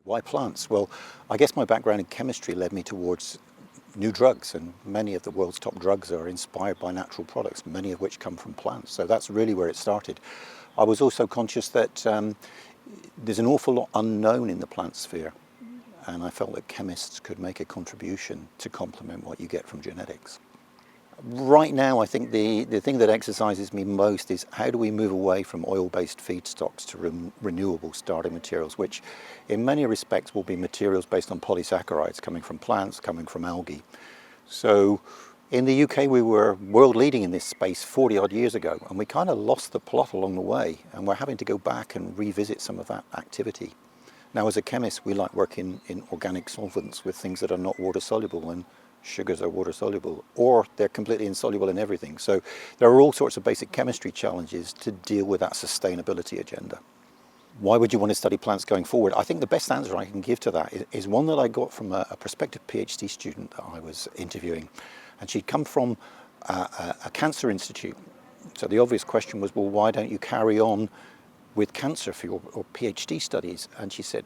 Why plants? Well, I guess my background in chemistry led me towards new drugs, and many of the world's top drugs are inspired by natural products, many of which come from plants. So that's really where it started. I was also conscious that there's an awful lot unknown in the plant sphere, and I felt that chemists could make a contribution to complement what you get from genetics. Right now, I think the thing that exercises me most is how do we move away from oil-based feedstocks to renewable starting materials, which in many respects will be materials based on polysaccharides coming from plants, coming from algae. So in the UK, we were world leading in this space 40 odd years ago, and we kind of lost the plot along the way, and we're having to go back and revisit some of that activity. Now, as a chemist, we like working in organic solvents with things that are not water soluble, and sugars are water soluble, or they're completely insoluble in everything. So there are all sorts of basic chemistry challenges to deal with that sustainability agenda. Why would you want to study plants going forward? I think the best answer I can give to that is one that I got from a prospective PhD student that I was interviewing, and she'd come from a cancer institute. So the obvious question was, well, why don't you carry on with cancer for your PhD studies? And she said,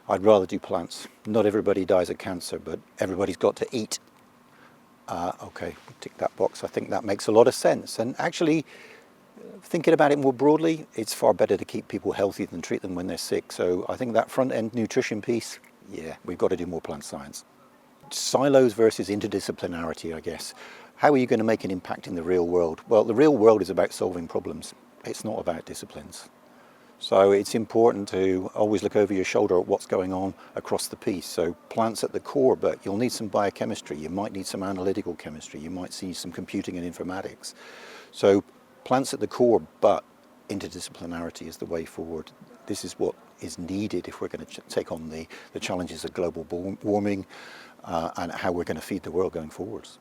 I'd rather do plants. Not everybody dies of cancer, but everybody's got to eat. Okay, tick that box. I think that makes a lot of sense. And actually, thinking about it more broadly, it's far better to keep people healthy than treat them when they're sick. So I think that front-end nutrition piece, yeah, we've got to do more plant science. Silos versus interdisciplinarity, I guess. How are you going to make an impact in the real world? Well, the real world is about solving problems. It's not about disciplines. So it's important to always look over your shoulder at what's going on across the piece. So plants at the core, but you'll need some biochemistry, you might need some analytical chemistry, you might see some computing and informatics. So plants at the core, but interdisciplinarity is the way forward. This is what is needed if we're going to take on the challenges of global warming and how we're going to feed the world going forwards.